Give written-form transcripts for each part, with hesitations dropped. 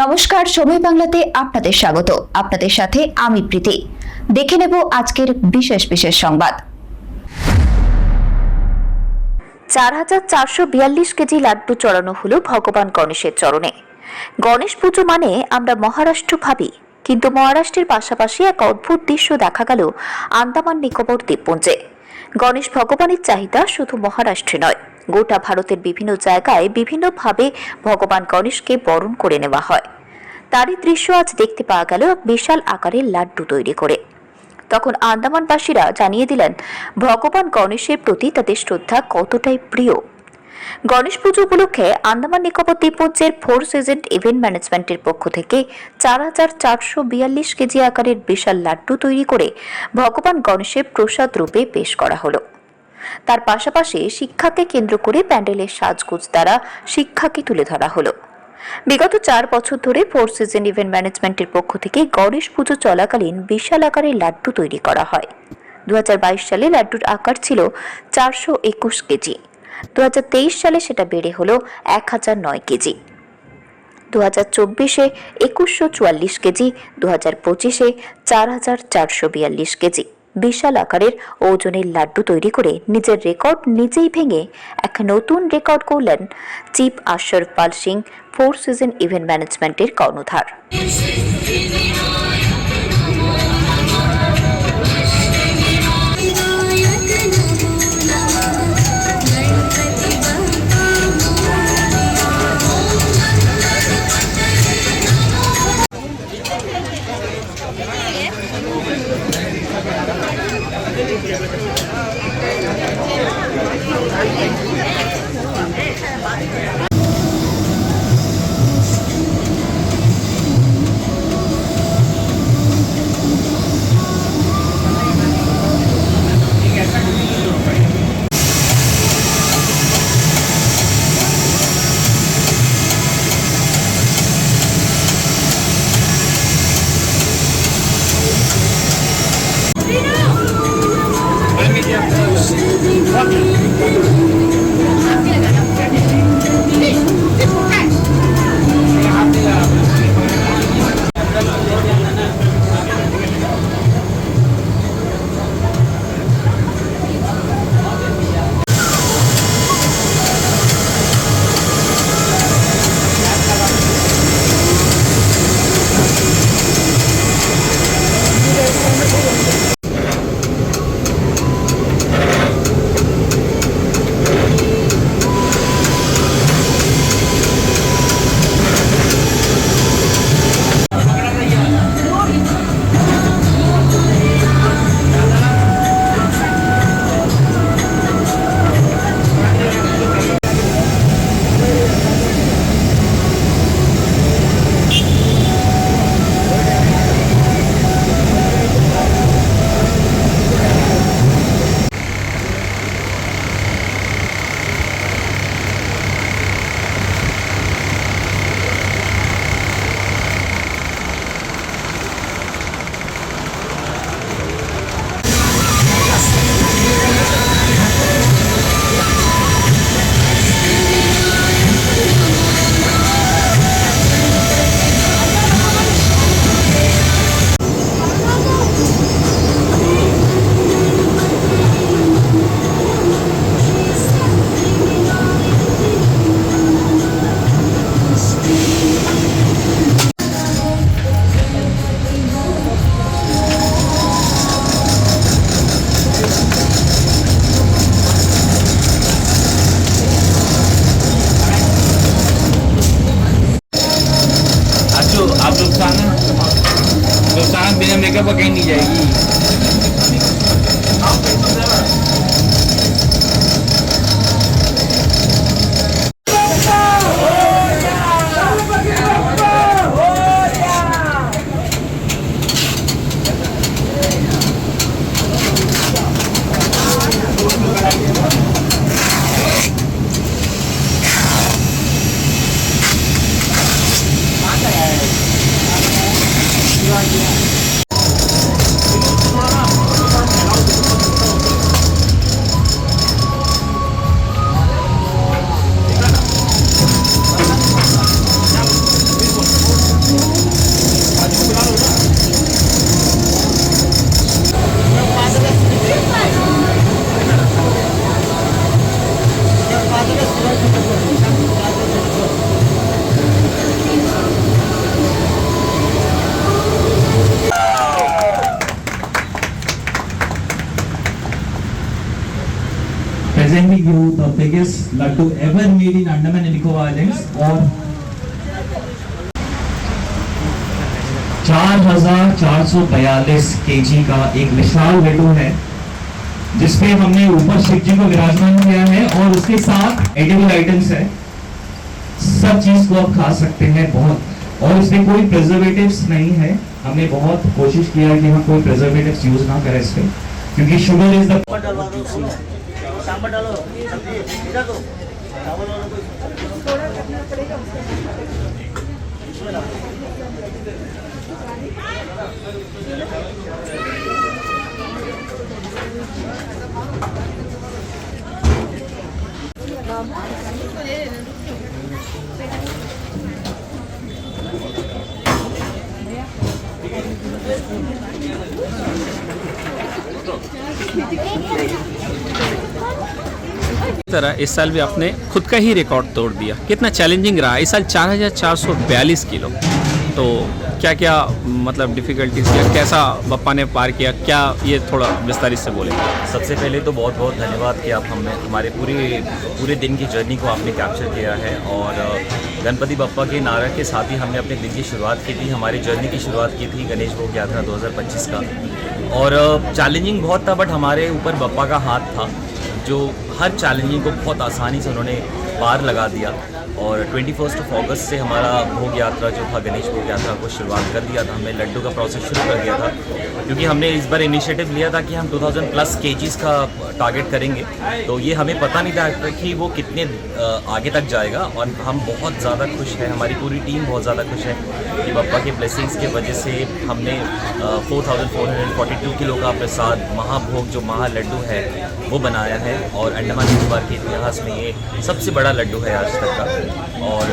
নমস্কার, সময় বাংলাতে আপনাদের স্বাগত। আপনাদের সাথে আমি প্রীতি। দেখে নেব আজকের বিশেষ বিশেষ সংবাদ। ৪,৪৪২ কেজি লাড্ডু চড়ানো হলো ভগবান গণেশের চরণে। গণেশ পুজো মানে আমরা মহারাষ্ট্র ভাবি, কিন্তু মহারাষ্ট্রের পাশাপাশি এক অদ্ভুত দৃশ্য দেখা গেল আন্দামান নিকোবর দ্বীপপুঞ্জে। গণেশ ভগবানের চাহিদা শুধু মহারাষ্ট্রে নয়, গোটা ভারতের বিভিন্ন জায়গায় বিভিন্নভাবে ভগবান গণেশকে বরণ করে নেওয়া হয়। তারই দৃশ্য আজ দেখতে পাওয়া গেল এক বিশাল আকারের লাড্ডু তৈরি করে। তখন আন্দামানবাসীরা জানিয়ে দিলেন ভগবান গণেশের প্রতি তাদের শ্রদ্ধা কতটাই প্রিয়। গণেশ পুজো উপলক্ষে আন্দামান নিকোবর দ্বীপপুঞ্জের ফোর সিজন ইভেন্ট ম্যানেজমেন্টের পক্ষ থেকে ৪,৪৪২ কেজি আকারের বিশাল লাড্ডু তৈরি করে ভগবান গণেশের প্রসাদ রূপে পেশ করা হলো। তার পাশাপাশি শিক্ষাকে কেন্দ্র করে প্যান্ডেলের সাজগোজ দ্বারা শিক্ষাকে তুলে ধরা হলো। বিগত ৪ বছর ধরে ফোর সিজন ইভেন্ট ম্যানেজমেন্টের পক্ষ থেকে গণেশ পুজো চলাকালীন বিশাল আকারের লাড্ডু তৈরি করা হয়। ২০২২ সালে লাড্ডুর আকার ছিল ৪২১ কেজি। ২০২৩ সালে সেটা বেড়ে হলো ১,০০৯ কেজি। ২০২৪-এ ২১৪৪ কেজি, ২০২৫-এ ৪,৪৪২ কেজি। বিশাল আকারের ওজনের লাড্ডু তৈরি করে নিজের রেকর্ড নিজেই ভেঙে এক নতুন রেকর্ড করলেন chief Ashraf Pal Singh, four season event ম্যানেজমেন্টের কর্ণধার। presenting you the biggest laddu ever made in Andaman and Nicobar Islands, और 4442 kg का एक विशाल लड्डू है, जिसपे हमने ऊपर शिव जी को विराजमान किया है और उसके साथ एडिबल आइटम्स है। सब चीज को आप खा सकते हैं बहुत, और इसमें कोई प्रिजर्वेटिव्स नहीं है। हमने बहुत कोशिश किया है कि हम कोई प्रिजर्वेटिव्स यूज ना करें इस पे, क्योंकि शुगर इज द तरह इस साल भी आपने खुद का ही रिकॉर्ड तोड़ दिया। कितना चैलेंजिंग रहा इस साल? 4442 किलो। तो क्या क्या मतलब डिफ़िकल्टीज या कैसा बप्पा ने पार किया, क्या ये थोड़ा विस्तारित से बोले। सबसे पहले तो बहुत बहुत धन्यवाद कि आप हमारे पूरे दिन की जर्नी को आपने कैप्चर किया है, और गणपति बप्पा के नारा के साथ ही हमने अपने दिन की शुरुआत की थी, हमारी जर्नी की शुरुआत की थी गणेश भोग यात्रा 2025 का। और चैलेंजिंग बहुत था, बट हमारे ऊपर बप्पा का हाथ था जो हर चैलेंजिंग को बहुत आसानी से उन्होंने पार लगा दिया। और 21 अगस्त से हमारा भोग यात्रा जो था, गणेश भोग यात्रा को शुरुआत कर दिया था। हमने लड्डू का प्रोसेस शुरू कर दिया था, क्योंकि हमने इस बार इनिशिएटिव लिया था कि हम 2000+ kgs का टारगेट करेंगे। तो ये हमें पता नहीं था कि वो कितने आगे तक जाएगा, और हम बहुत ज़्यादा खुश हैं, हमारी पूरी टीम बहुत ज़्यादा खुश है कि बप्पा के ब्लेसिंग्स की वजह से हमने 4442 किलो का प्रसाद महाभोग जो महा लड्डू है वो बनाया है, और अंडमान निकोबार के इतिहास में ये सबसे बड़ा लड्डू है आज तक का। और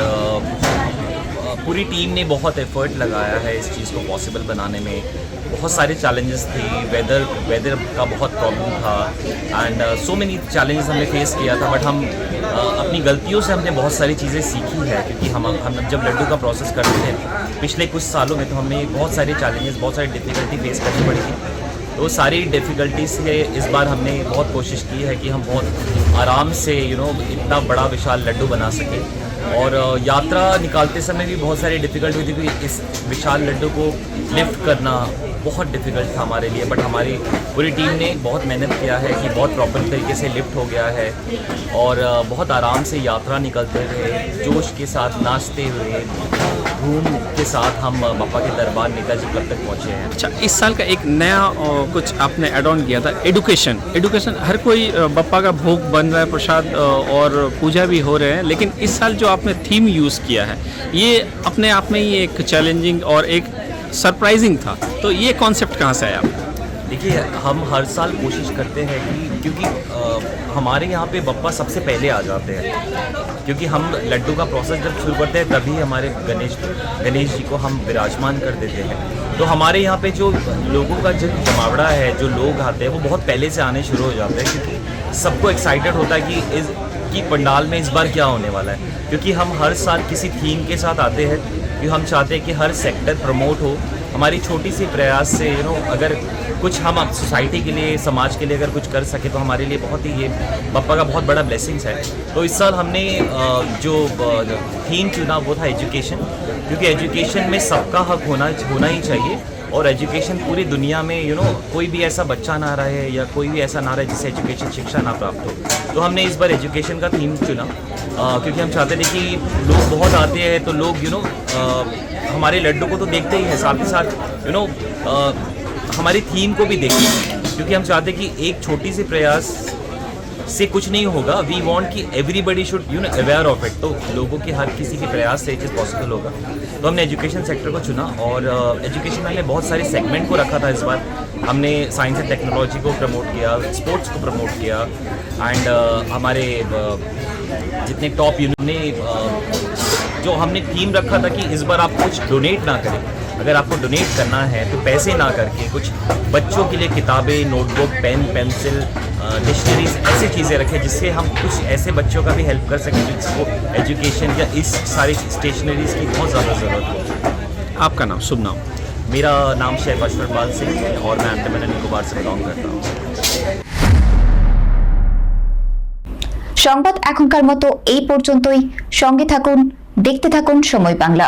पूरी टीम ने बहुत एफर्ट लगाया है इस चीज़ को पॉसिबल बनाने में। बहुत सारे चैलेंजेस थे, वेदर का बहुत प्रॉब्लम था, एंड सो मेनी चैलेंजेस हमने फेस किया था, बट हम अपनी गलतियों से हमने बहुत सारी चीज़ें सीखी है। क्योंकि हम जब लड्डू का प्रोसेस करते थे पिछले कुछ सालों में, तो हमें बहुत सारे चैलेंजेस, बहुत सारी डिफ़िकल्टी फेस करनी पड़ी थी। तो सारी डिफ़िकल्टी से इस बार हमने बहुत कोशिश की है कि हम बहुत आराम से इतना बड़ा विशाल लड्डू बना सकें। और यात्रा निकालते समय भी बहुत सारी डिफ़िकल्ट हुई थी, क्योंकि इस विशाल लड्डू को लिफ्ट करना बहुत डिफ़िकल्ट था हमारे लिए, बट हमारी पूरी टीम ने बहुत मेहनत किया है कि बहुत प्रॉपर तरीके से लिफ्ट हो गया है, और बहुत आराम से यात्रा निकलते हुए, जोश के साथ नाचते हुए, धूम के साथ हम बप्पा के दरबार निकल कब तक पहुँचे हैं। अच्छा, इस साल का एक नया कुछ आपने ऐड ऑन किया था, एडुकेशन। हर कोई बप्पा का भोग बन रहा है, प्रसाद और पूजा भी हो रहे हैं, लेकिन इस साल जो आपने थीम यूज़ किया है ये अपने आप में ही एक चैलेंजिंग और एक सरप्राइजिंग था। तो ये कॉन्सेप्ट कहाँ से आया? देखिए, हम हर साल कोशिश करते हैं कि क्योंकि हमारे यहाँ पे बप्पा सबसे पहले आ जाते हैं, क्योंकि हम लड्डू का प्रोसेस जब शुरू करते हैं तभी हमारे गणेश जी को हम विराजमान कर देते हैं। तो हमारे यहाँ पे जो लोगों का जो जमावड़ा है, जो लोग आते हैं, वो बहुत पहले से आने शुरू हो जाते हैं, क्योंकि सबको एक्साइटेड होता है कि पंडाल में इस बार क्या होने वाला है। क्योंकि हम हर साल किसी थीम के साथ आते हैं, क्योंकि हम चाहते हैं कि हर सेक्टर प्रमोट हो। हमारी छोटी सी प्रयास से अगर कुछ हम सोसाइटी के लिए, समाज के लिए अगर कुछ कर सके, तो हमारे लिए बहुत ही, ये बप्पा का बहुत बड़ा ब्लेसिंग्स है। तो इस साल हमने जो थीम चुना वो था एजुकेशन, क्योंकि एजुकेशन में सबका हक होना ही चाहिए, और एजुकेशन पूरी दुनिया में कोई भी ऐसा बच्चा ना रहा है या कोई भी ऐसा ना रहा है जिससे एजुकेशन शिक्षा ना प्राप्त हो। तो हमने इस बार एजुकेशन का थीम चुना, क्योंकि हम चाहते थे कि लोग बहुत आते हैं, तो लोग हमारे लड्डू को तो देखते ही हैं, साथ ही साथ हमारी थीम को भी देखें, क्योंकि हम चाहते कि एक छोटी सी प्रयास से कुछ नहीं होगा। वी वांट कि everybody should aware of it. तो लोगों के हर किसी के प्रयास से ये चीज़ पॉसिबल होगा। तो हमने एजुकेशन सेक्टर को चुना, और एजुकेशन में हमने बहुत सारे सेगमेंट को रखा था। इस बार हमने साइंस एंड टेक्नोलॉजी को प्रमोट किया, स्पोर्ट्स को प्रमोट किया, एंड हमारे जितने टॉप ने जो हमने थीम रखा था कि इस बार आप कुछ डोनेट ना करें, अगर आपको डोनेट करना है तो पैसे ना करके कुछ बच्चों के लिए किताबें, नोटबुक, पेन, पेंसिल, डिक्शनरीज, ऐसी चीज़ें रखें जिससे हम कुछ ऐसे बच्चों का भी हेल्प कर सकें जिसको एजुकेशन या इस सारी स्टेशनरीज की बहुत ज़्यादा ज़रूरत हो। आपका नाम, शुभ नाम? मेरा नाम शेफ अशफरपाल सिंह है, और मैं अंडमान एंड निकोबार से बिलोंग करता हूँ। সংবাদ এখনকার মতো এই পর্যন্তই। সঙ্গে থাকুন, দেখতে থাকুন সময় বাংলা।